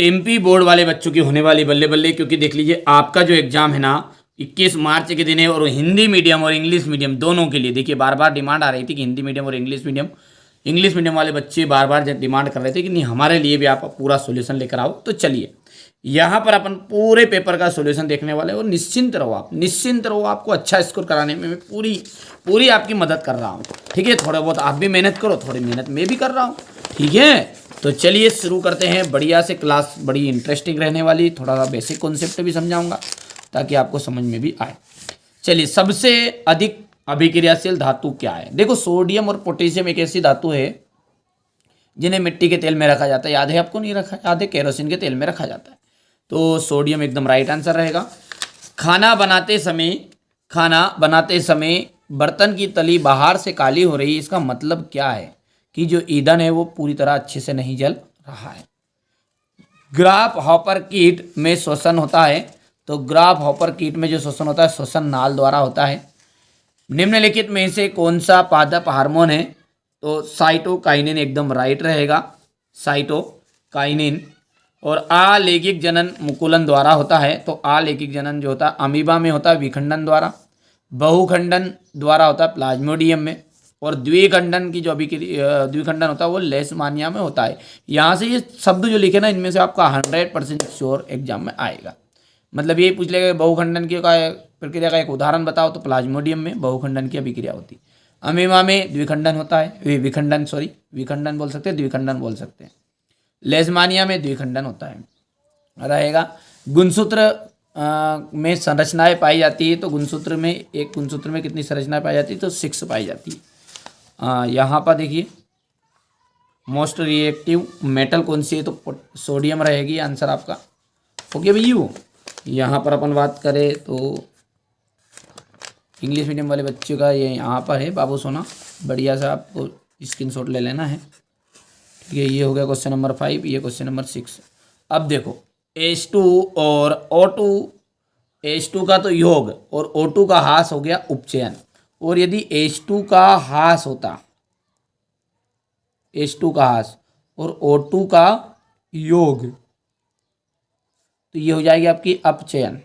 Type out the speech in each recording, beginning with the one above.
MP board वाले बच्चों की होने वाली बल्ले बल्ले, क्योंकि देख लीजिए आपका जो एग्जाम है ना 21 मार्च के दिन है, और हिंदी मीडियम और इंग्लिश मीडियम दोनों के लिए देखिए बार बार डिमांड आ रही थी कि हिंदी मीडियम और इंग्लिश मीडियम वाले बच्चे बार बार डिमांड कर रहे थे कि नहीं हमारे लिए भी आप पूरा सोल्यूशन लेकर आओ। तो चलिए यहाँ पर अपन पूरे पेपर का सोल्यूशन देखने वाले हैं, और निश्चिंत रहो, आप निश्चिंत रहो, आपको अच्छा स्कोर कराने में मैं पूरी पूरी आपकी मदद कर रहा हूँ। ठीक है, थोड़ा बहुत आप भी मेहनत करो, थोड़ी मेहनत मैं भी कर रहा हूँ। ठीक है, तो चलिए शुरू करते हैं। बढ़िया से क्लास बड़ी इंटरेस्टिंग रहने वाली, थोड़ा सा बेसिक कॉन्सेप्ट भी समझाऊंगा ताकि आपको समझ में भी आए। चलिए, सबसे अधिक अभिक्रियाशील धातु क्या है? देखो, सोडियम और पोटेशियम एक ऐसी धातु है जिन्हें मिट्टी के तेल में रखा जाता है। याद है आपको? नहीं रखा याद है? केरोसिन के तेल में रखा जाता है। तो सोडियम एकदम राइट आंसर रहेगा। खाना बनाते समय बर्तन की तली बाहर से काली हो रही है, इसका मतलब क्या है? कि जो ईंधन है वो पूरी तरह अच्छे से नहीं जल रहा है। ग्राफ हॉपर कीट में श्वसन होता है, तो ग्राफ हॉपर कीट में जो श्वसन होता है श्वसन नाल द्वारा होता है। निम्नलिखित में से कौन सा पादप हार्मोन है? तो साइटोकाइनिन एकदम राइट रहेगा, साइटोकाइनिन। और आलैंगिक जनन मुकुलन द्वारा होता है, तो आलैंगिक जनन जो होता है अमीबा में होता है विखंडन द्वारा। बहुखंडन द्वारा होता है प्लाज्मोडियम में। और द्विखंडन की जो द्विखंडन होता है वो लेशमानिया में होता है। यहाँ से ये शब्द जो लिखे ना, इनमें से आपका 100% श्योर एग्जाम में आएगा। मतलब ये पूछ लेगा बहुखंडन की प्रक्रिया का एक उदाहरण बताओ, तो प्लाज्मोडियम में बहुखंडन की अभिक्रिया होती है। अमीबा में द्विखंडन होता है, विखंडन बोल सकते हैं, द्विखंडन बोल सकते हैं। लेशमानिया में द्विखंडन होता है रहेगा। गुणसूत्र में संरचनाएं पाई जाती है, तो गुणसूत्र में कितनी संरचनाएं पाई जाती है? तो 6 पाई जाती है। यहाँ पर देखिए मोस्ट रिएक्टिव मेटल कौन सी है? तो सोडियम रहेगी आंसर आपका। ओके भैया, यहाँ पर अपन बात करें तो इंग्लिश मीडियम वाले बच्चों का ये यहाँ पर है बाबू सोना, बढ़िया सा आपको स्क्रीनशॉट ले लेना है। ठीक है, ये हो गया क्वेश्चन नंबर 5, ये क्वेश्चन नंबर 6। अब देखो H2 और O2, H2 का तो योग और O2 का ह्रास हो गया उपचयन। और यदि H2 का ह्रास होता, H2 का ह्रास और O2 का योग, तो ये हो जाएगी आपकी अपचयन।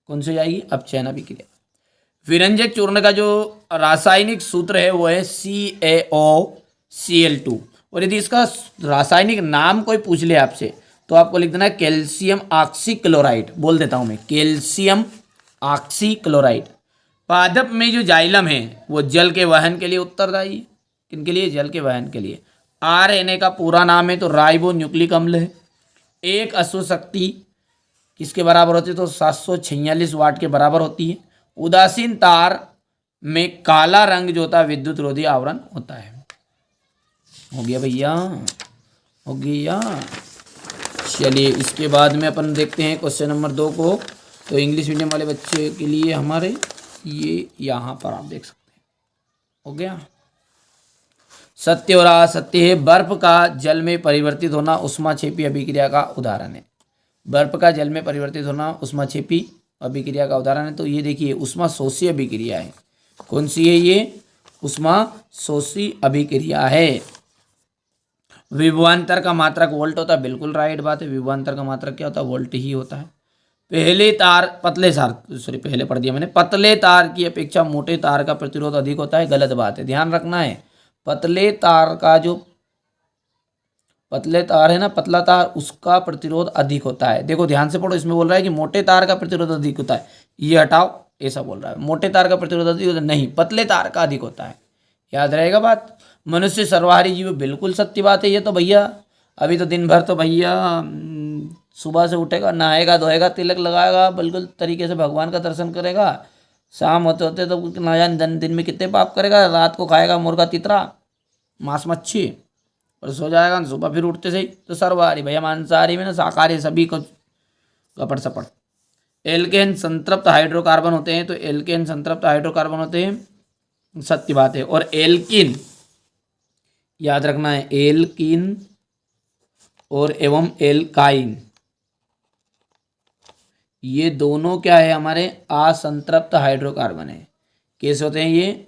कौन सी हो जाएगी? अपचयन अभिक्रिया। विरंजक चूर्ण का जो रासायनिक सूत्र है वो है CaOCl2। और यदि इसका रासायनिक नाम कोई पूछ ले आपसे, तो आपको लिख देना है कैल्शियम ऑक्सीक्लोराइड। बोल देता हूं मैं, कैल्शियम ऑक्सीक्लोराइड। पादप में जो जाइलम है वो जल के वहन के लिए उत्तरदायी है। किनके लिए? जल के वहन के लिए। RNA का पूरा नाम है तो राइबो न्यूक्लिक अम्ल है। एक अश्व शक्ति किसके बराबर होती है? तो 746 वाट के बराबर होती है। उदासीन तार में काला रंग जो होता है विद्युत रोधी आवरण होता है। हो गया भैया, हो गया। चलिए, इसके बाद में अपन देखते हैं क्वेश्चन नंबर 2 को। तो इंग्लिश मीडियम वाले बच्चे के लिए हमारे ये यहाँ पर आप देख सकते हैं। हो गया। सत्य और असत्य है। बर्फ का जल में परिवर्तित होना ऊष्माक्षेपी अभिक्रिया का उदाहरण है। बर्फ का जल में परिवर्तित होना ऊष्माक्षेपी अभिक्रिया का उदाहरण है। तो ये देखिए ऊष्माशोषी अभिक्रिया है। कौन सी है ये? ऊष्माशोषी अभिक्रिया है। विभवांतर का मात्रक वोल्ट होता है, बिल्कुल राइट बात है। विभवांतर का मात्रक क्या होता है? वोल्ट ही होता है। पतले तार की अपेक्षा मोटे तार का प्रतिरोध अधिक होता है, गलत बात है, ध्यान रखना है। पतले तार है ना, पतला तार, उसका प्रतिरोध अधिक होता है। देखो ध्यान से पढ़ो, इसमें बोल रहा है कि मोटे तार का प्रतिरोध अधिक होता है, ये हटाओ, ऐसा बोल रहा है। मोटे तार का प्रतिरोध अधिक होता है, नहीं, पतले तार का अधिक होता है। याद रहेगा बात। मनुष्य सर्वाहारी जीव, बिल्कुल सत्य बात है ये तो भैया। अभी तो दिन भर तो भैया सुबह से उठेगा, नहाएगा, धोएगा, तिलक लगाएगा, बिल्कुल तरीके से भगवान का दर्शन करेगा। शाम होते होते तो ना जाने दिन में कितने पाप करेगा। रात को खाएगा मुर्गा, तितरा, मांस मच्छी, और सो जाएगा। सुबह फिर उठते सही तो सर्वाहारी भैया, मांसाहारी में ना शाकाहारी सभी को कपड़ सपड़। एल्केन संतृप्त हाइड्रोकार्बन होते हैं, तो एल्केन संतृप्त हाइड्रोकार्बन होते हैं, सत्य बात है। और एल्किन याद रखना है, एल्किन और एवं एल्काइन, ये दोनों क्या है? हमारे असंतृप्त हाइड्रोकार्बन है। कैसे होते हैं ये?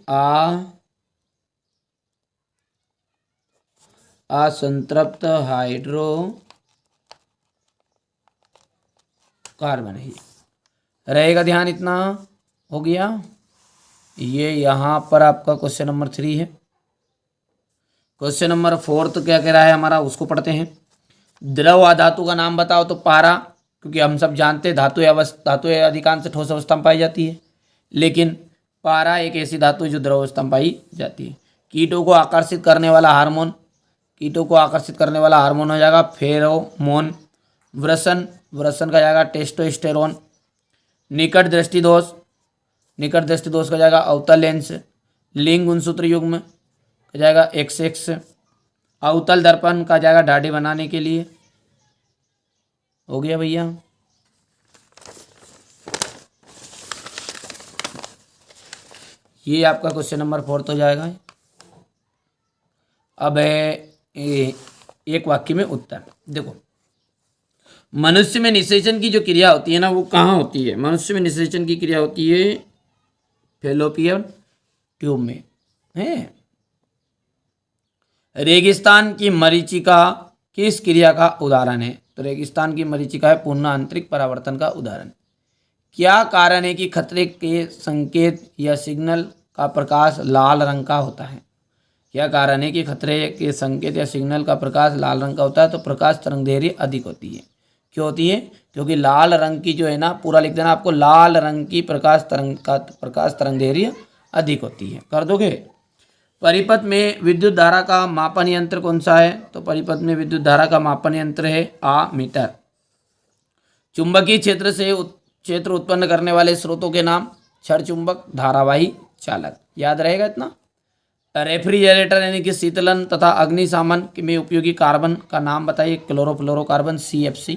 असंतृप्त हाइड्रोकार्बन है, रहेगा ध्यान इतना। हो गया ये, यहाँ पर आपका क्वेश्चन नंबर 3 है। क्वेश्चन नंबर 4 तो क्या कह रहा है हमारा, उसको पढ़ते हैं। द्रव अधातु का नाम बताओ, तो पारा, क्योंकि हम सब जानते हैं धातु अधिकांश ठोस अवस्था में पाई जाती है, लेकिन पारा एक ऐसी धातु है जो द्रव अवस्था में पाई जाती है। कीटों को आकर्षित करने वाला हार्मोन, कीटों को आकर्षित करने वाला हार्मोन हो जाएगा फेरोमोन। वृषण, वृषण का जाएगा टेस्टोस्टेरोन। निकट दृष्टि दोष, निकट दृष्टि दोष का जाएगा अवतल लेंस। लिंग गुणसूत्र युग्म का जाएगा XX। अवतल दर्पण का जाएगा दाढ़ी बनाने के लिए। हो गया भैया। ये आपका क्वेश्चन नंबर 4 तो जाएगा। अब है एक वाक्य में उत्तर। देखो, मनुष्य में निषेचन की जो क्रिया होती है ना, वो कहाँ होती है? मनुष्य में निषेचन की क्रिया होती है फैलोपियन ट्यूब में है। रेगिस्तान की मरीचिका किस क्रिया का उदाहरण है? तो रेगिस्तान की मरीचिका है पूर्ण आंतरिक परावर्तन का उदाहरण। क्या कारण है कि खतरे के संकेत या सिग्नल का प्रकाश लाल रंग का होता है? क्या कारण है कि खतरे के संकेत या सिग्नल का प्रकाश लाल रंग का होता है? तो प्रकाश तरंगदैर्घ्य अधिक होती है। क्यों होती है? क्योंकि लाल रंग की जो है ना, पूरा लिख देना आपको, लाल रंग की प्रकाश तरंगदैर्घ्य अधिक होती है। कर दोगे? परिपथ में विद्युत धारा का मापन यंत्र कौन सा है? तो परिपथ में विद्युत धारा का मापन यंत्र है आमीटर। चुंबकीय क्षेत्र उत्पन्न करने वाले स्रोतों के नाम? क्षण चुंबक, धारावाही, चालक। याद रहेगा इतना। रेफ्रिजरेटर यानी कि शीतलन तथा अग्निशामन में उपयोगी कार्बन का नाम बताइए? क्लोरोफ्लोरोकार्बन CFC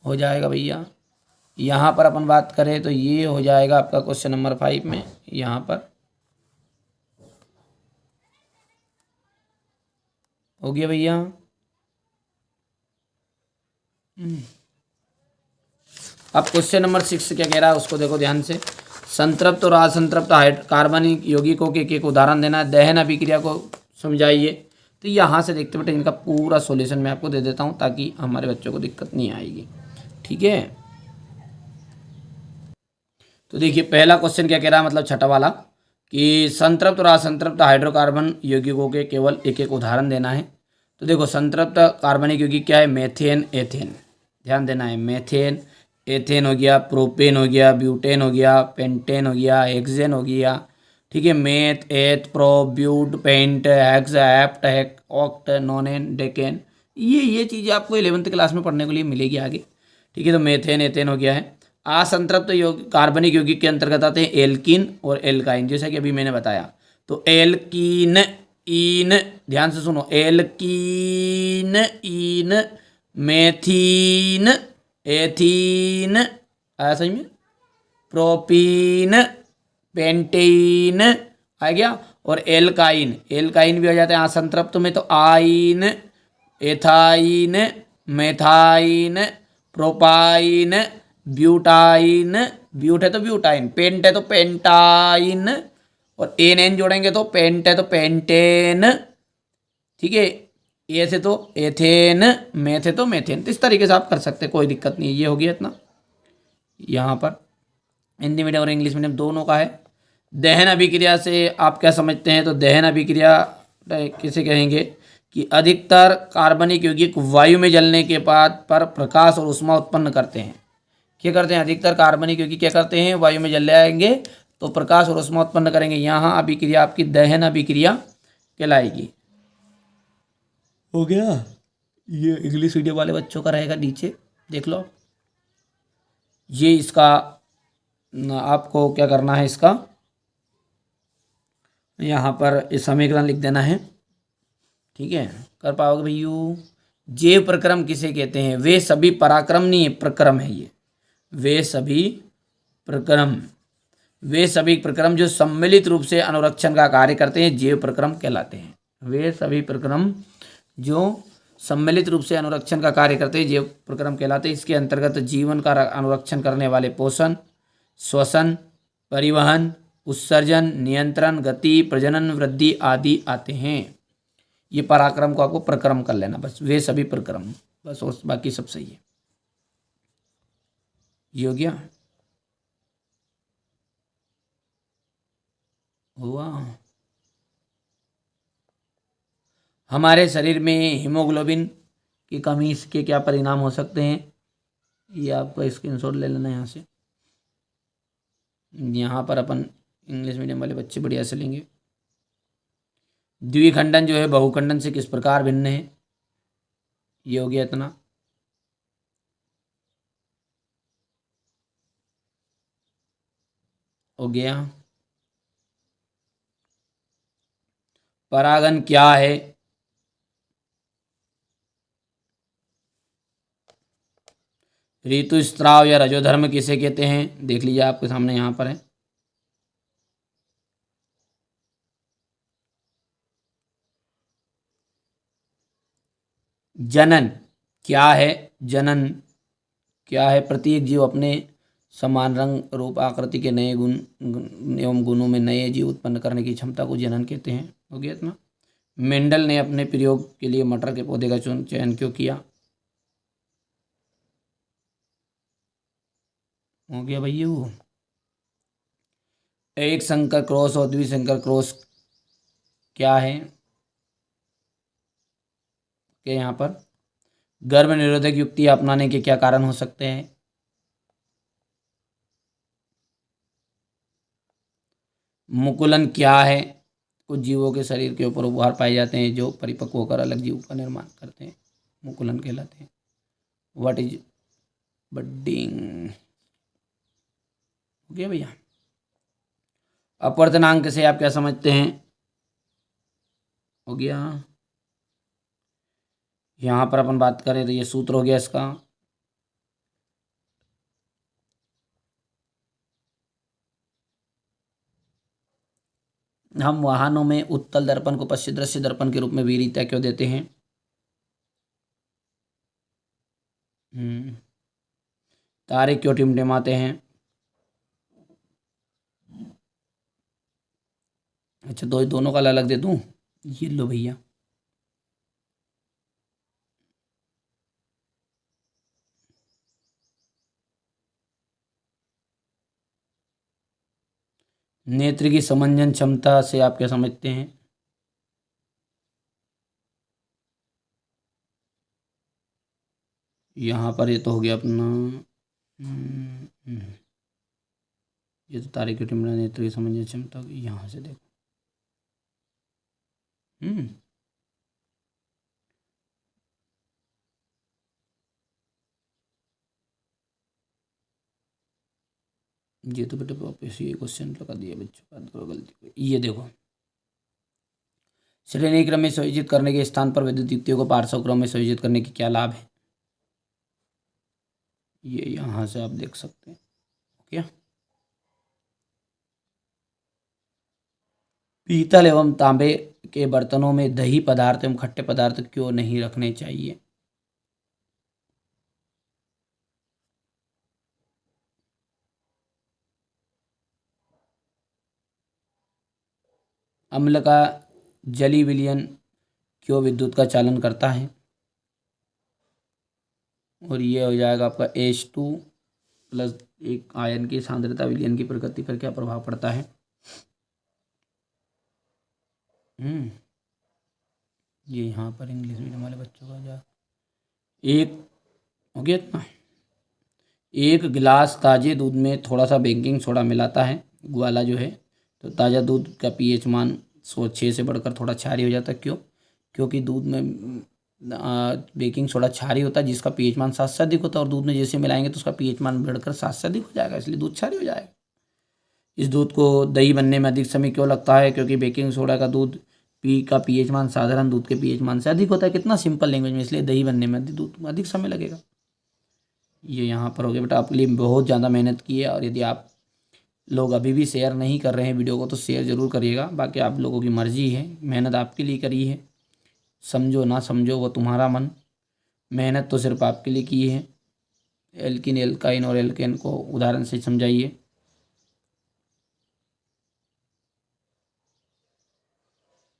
हो जाएगा भैया। यहाँ पर अपन बात करें तो ये हो जाएगा आपका क्वेश्चन नंबर 5 में। यहाँ पर हो गया भैया। अब क्वेश्चन नंबर 6 क्या कह रहा है उसको देखो ध्यान से। संतृप्त और असंतृप्त कार्बनिक यौगिकों के एक उदाहरण देना है। दहन अभिक्रिया को समझाइए। तो यहाँ से देखते बेटे इनका पूरा सॉल्यूशन मैं आपको दे देता हूँ ताकि हमारे बच्चों को दिक्कत नहीं आएगी। ठीक है, तो देखिए पहला क्वेश्चन क्या कह रहा है, मतलब छठा वाला, कि संतृप्त और असंतृप्त हाइड्रोकार्बन यौगिकों के केवल एक एक उदाहरण देना है। तो देखो संतृप्त कार्बनिक यौगिक क्या है? Methane, ethane. ध्यान देना है, मेथेन, एथेन हो गया, प्रोपेन हो गया, ब्यूटेन हो गया, पेंटेन हो गया, हेक्सेन हो गया। ठीक है, meth, eth, pro, but, pent, hex, hept, hex, oct, nonane, decane. ये चीज़ें आपको 11th क्लास में पढ़ने के लिए मिलेगी आगे। ठीक है, तो मेथेन, एथेन हो गया है। असंतृप्त कार्बनिक यौगिक के अंतर्गत आते हैं एल्कीन और एल्काइन, जैसा कि अभी मैंने बताया। तो एल्कीन, इन, ध्यान से सुनो, एल्कीन, इन, मेथीन, एथीन, आया समझ में, प्रोपीन, पेंटेन आ गया, और एल्काइन, एल्काइन भी हो जाते हैं असंतृप्त में। तो आइन, एथाइन, मेथाइन, प्रोपाइन, ब्यूटाइन, ब्यूट है तो ब्यूटाइन, पेंट है तो पेंटाइन, और एन एन जोड़ेंगे तो पेंट है तो पेंटेन। ठीक है, ए से तो एथेन, मेथ है तो मेथेन। तो इस तरीके से आप कर सकते हैं, कोई दिक्कत नहीं है। ये हो गया इतना। यहाँ पर हिंदी मीडियम और इंग्लिश मीडियम दोनों का है। दहन अभिक्रिया से आप क्या समझते हैं? तो दहन अभिक्रिया किसे कहेंगे कि अधिकतर कार्बनिक यौगिक वायु में जलने के बाद पर प्रकाश और ऊष्मा उत्पन्न करते हैं। क्या करते हैं? अधिकतर कार्बनिक यौगिक क्या करते हैं? वायु में जल जाएंगे तो प्रकाश और ऊष्मा उत्पन्न करेंगे। यहाँ अभिक्रिया आपकी दहन अभिक्रिया कहलाएगी। हो गया। ये इंग्लिश मीडियम वाले बच्चों का रहेगा, नीचे देख लो। ये इसका आपको क्या करना है, इसका यहाँ पर इस समीकरण लिख देना है। ठीक है, कर पाओगे भैयू? जैव प्रक्रम किसे कहते हैं? वे सभी पराक्रम नहीं है, प्रक्रम है ये। वे सभी प्रक्रम जो सम्मिलित रूप से अनुरक्षण का कार्य करते हैं जैव प्रक्रम कहलाते हैं। वे सभी प्रक्रम जो सम्मिलित रूप से अनुरक्षण का कार्य करते हैं जैव प्रक्रम कहलाते हैं। इसके अंतर्गत जीवन का अनुरक्षण करने वाले पोषण, श्वसन, परिवहन, उत्सर्जन, नियंत्रण, गति, प्रजनन, वृद्धि आदि आते हैं। ये पराक्रम को आपको प्रक्रम कर लेना, बस वे सभी प्रक्रम, बस, और बाकी सब सही है। ये हो गया, हुआ। हमारे शरीर में हीमोग्लोबिन की कमी के क्या परिणाम हो सकते हैं, ये आपको स्क्रीनशॉट ले लेना यहाँ से। यहाँ पर अपन इंग्लिश मीडियम वाले बच्चे बढ़िया से लेंगे। द्विखंडन जो है बहुखंडन से किस प्रकार भिन्न है, ये हो गया इतना। हो गया। परागन क्या है, ऋतुस्राव या रजोधर्म किसे कहते हैं, देख लीजिए आपके सामने यहाँ पर है। जनन क्या है, जनन क्या है, प्रत्येक जीव अपने समान रंग रूप आकृति के नए गुण एवं गुणों में नए जीव उत्पन्न करने की क्षमता को जनन कहते हैं। हो गया इतना। मेंडल ने अपने प्रयोग के लिए मटर के पौधे का चयन क्यों किया, हो गया भैया। वो एक संकर क्रॉस और द्विसंकर क्रॉस क्या है, कि यहाँ पर गर्भ निरोधक युक्ति अपनाने के क्या कारण हो सकते हैं, मुकुलन क्या है, कुछ जीवों के शरीर के ऊपर उपहार पाए जाते हैं जो परिपक्व होकर अलग जीव का निर्माण करते हैं, मुकुलन कहलाते हैं। व्हाट इज बडिंग, हो गया भैया। अपवर्तनांक से आप क्या समझते हैं, हो गया। यहाँ पर अपन बात करें तो ये सूत्र हो गया इसका, हम वाहनों में उत्तल दर्पण को पश्चिम दृश्य दर्पण के रूप में वीरिता क्यों देते हैं, तारे क्यों टिमटिमाते हैं, अच्छा दो दोनों का अलग दे दूं, ये लो भैया। नेत्र की समंजन क्षमता से आप क्या समझते हैं, यहाँ पर ये तो हो गया अपना, ये तो तारे क्यों टिमटिमाते, नेत्र की समंजन क्षमता, यहाँ से देखो, ये तो बेटा वापस ये क्वेश्चन लगा दिया बच्चों, बात करो गलती, ये देखो, श्रेणी क्रम में संयोजित करने के स्थान पर विद्युत युक्तियों को पार्श्व क्रम में संयोजित करने के क्या लाभ है, ये यहाँ से आप देख सकते हैं। क्या पीतल एवं तांबे के बर्तनों में दही पदार्थ एवं खट्टे पदार्थ क्यों नहीं रखने चाहिए, अम्ल का जली विलयन क्यों विद्युत का चालन करता है, और ये हो जाएगा आपका H2 प्लस एक आयन की सांद्रता विलयन की प्रकृति पर क्या प्रभाव पड़ता है, ये यहाँ पर इंग्लिश मीडियम वाले बच्चों का जा एक हो गया इतना। एक गिलास ताजे दूध में थोड़ा सा बेकिंग सोडा मिलाता है ग्वाला जो है, तो ताज़ा दूध का पीएच मान 106 से बढ़कर थोड़ा क्षारीय हो जाता है, क्यों, क्योंकि दूध में बेकिंग सोडा क्षारीय होता है जिसका पीएच मान 7 से अधिक होता है, और दूध में जैसे मिलाएंगे तो उसका पीएच मान बढ़कर 7 से अधिक हो जाएगा, इसलिए दूध क्षारीय हो जाएगा। इस दूध को दही बनने में अधिक समय क्यों लगता है, क्योंकि बेकिंग सोडा का दूध का पीएच मान साधारण दूध के पीएच मान से अधिक होता है, कितना सिंपल लैंग्वेज में, इसलिए दही बनने में दूध अधिक समय लगेगा। ये यहाँ पर हो गया बेटा, आपके लिए बहुत ज़्यादा मेहनत की है, और यदि आप लोग अभी भी शेयर नहीं कर रहे हैं वीडियो को तो शेयर ज़रूर करिएगा, बाकी आप लोगों की मर्ज़ी है, मेहनत आपके लिए करी है, समझो ना समझो वो तुम्हारा मन, मेहनत तो सिर्फ आपके लिए की है। एल्किन एल्काइन और एल्केन को उदाहरण से समझाइए,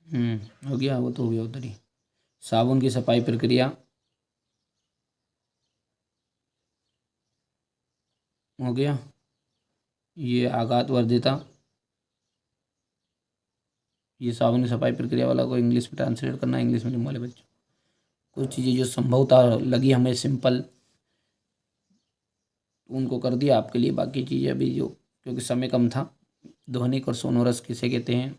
हो गया, वो तो हो गया उधर ही। साबुन की सफाई प्रक्रिया हो गया। ये आघात वर्धिता, ये साबुन की सफाई प्रक्रिया वाला को इंग्लिश में ट्रांसलेट करना, इंग्लिश मीडियम वाले बच्चों। कुछ चीज़ें जो संभवतः लगी हमें सिंपल, उनको कर दिया आपके लिए। बाकी चीज़ें अभी जो, क्योंकि समय कम था। ध्वनिक और सोनोरस किसे कहते हैं,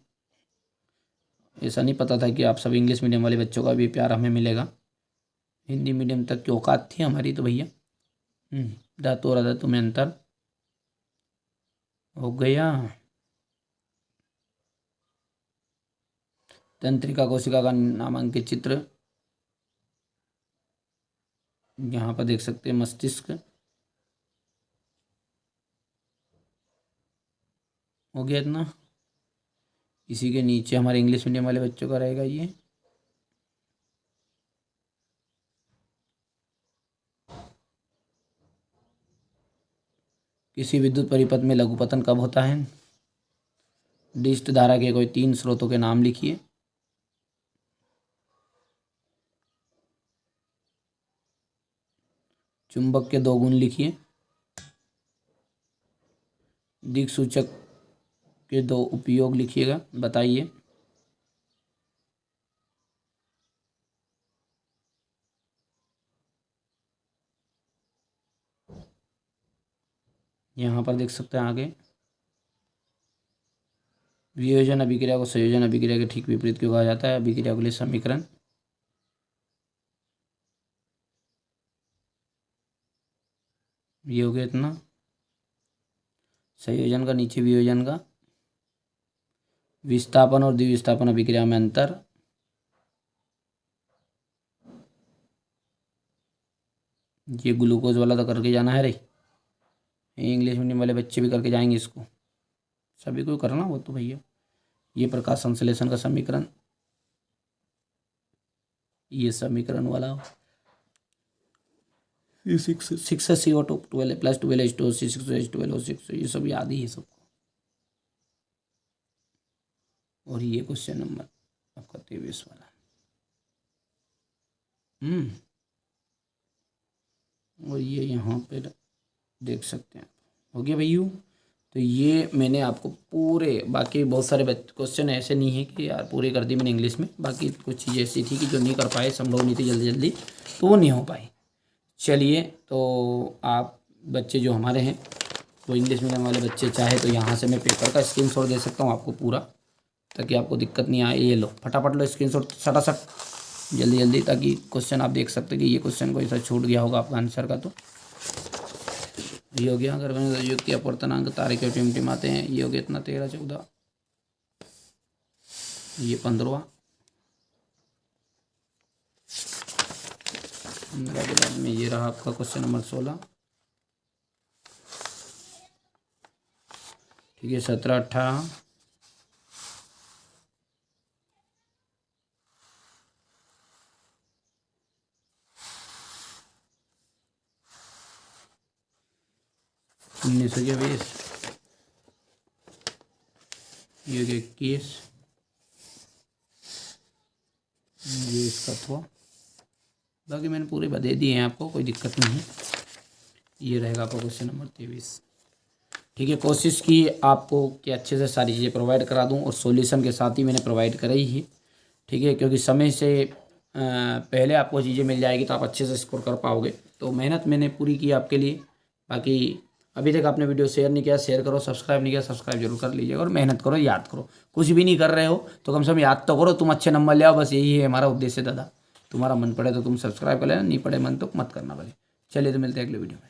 ऐसा नहीं पता था कि आप सब इंग्लिश मीडियम वाले बच्चों का भी प्यार हमें मिलेगा। हिंदी मीडियम तक की औकात थी हमारी तो भैया। धातु और अधातु में अंतर हो गया। तंत्रिका कोशिका का नामांकित चित्र यहाँ पर देख सकते हैं। मस्तिष्क हो गया इतना। इसी के नीचे हमारे इंग्लिश मीडियम वाले बच्चों का रहेगा ये। किसी विद्युत परिपथ में लघुपतन कब होता है। डिस्ट धारा के कोई 3 स्रोतों के नाम लिखिए। चुंबक के 2 गुण लिखिए। दिक्सूचक के 2 उपयोग लिखिएगा, बताइए। यहाँ पर देख सकते हैं आगे। वियोजन अभिक्रिया को संयोजन अभिक्रिया के ठीक विपरीत क्यों कहा जाता है। अभिक्रिया के लिए समीकरण ये हो गया इतना। संयोजन का नीचे वियोजन का। विस्थापन और द्विविस्थापन अभिक्रिया में अंतर। ये ग्लूकोज वाला तो करके जाना है रे, इंग्लिश मीडियम वाले बच्चे भी करके जाएंगे इसको, सभी को करना वो तो भैया। ये प्रकाश संश्लेषण का समीकरण, ये समीकरण वाला। ये 6 CO2 12 + 12 H2O 6 12 O6, ये सब याद ही है सबको। और ये क्वेश्चन नंबर आपका 23 वाला। और ये यहाँ पे देख सकते हैं। हो गया भैया। तो ये मैंने आपको पूरे, बाकी बहुत सारे क्वेश्चन ऐसे नहीं है कि यार पूरे कर दी मैंने इंग्लिश में। बाकी कुछ चीज़ें ऐसी थी कि जो नहीं कर पाए, संभव नहीं थी जल्दी जल्दी, तो वो नहीं हो पाई। चलिए, तो आप बच्चे जो हमारे हैं वो इंग्लिश मीडियम वाले बच्चे, चाहे तो यहाँ से मैं पेपर का स्क्रीनशॉट दे सकता हूँ आपको पूरा, ताकि आपको दिक्कत नहीं आए। ये लो फटाफट लो स्क्रीनशॉट सटासट जल्दी जल्दी, ताकि क्वेश्चन आप देख सकते कि ये क्वेश्चन कोई सा छूट गया होगा आपका आंसर का। तो ये हो गया। अगर मैंने युक्त या अपवर्तनांक तारे के टिमटिमाते हैं, ये हो गया इतना 13 14, ये 15। के बाद में ये रहा आपका क्वेश्चन नंबर 16। ठीक है, 17 18, उन्नीस हो गया 20, ये 21, ये इसका था। बाकी मैंने पूरे बता दिए हैं आपको, कोई दिक्कत नहीं है। ये रहेगा आपका क्वेश्चन नंबर 23। ठीक है, कोशिश की आपको कि अच्छे से सारी चीज़ें प्रोवाइड करा दूं, और सॉल्यूशन के साथ ही मैंने प्रोवाइड कराई ही। ठीक है, क्योंकि समय से पहले आपको चीज़ें मिल जाएगी तो आप अच्छे से स्कोर कर पाओगे। तो मेहनत मैंने पूरी की आपके लिए। बाकी अभी तक आपने वीडियो शेयर नहीं किया, शेयर करो। सब्सक्राइब नहीं किया, सब्सक्राइब जरूर कर लीजिएगा। और मेहनत करो, याद करो। कुछ भी नहीं कर रहे हो तो कम से कम याद तो करो, तुम अच्छे नंबर ले आओ, बस यही है हमारा उद्देश्य दादा। तुम्हारा मन पड़े तो तुम सब्सक्राइब कर लेना, नहीं पड़े मन तो मत करना भाई। चलिए, तो मिलते हैं अगले वीडियो में।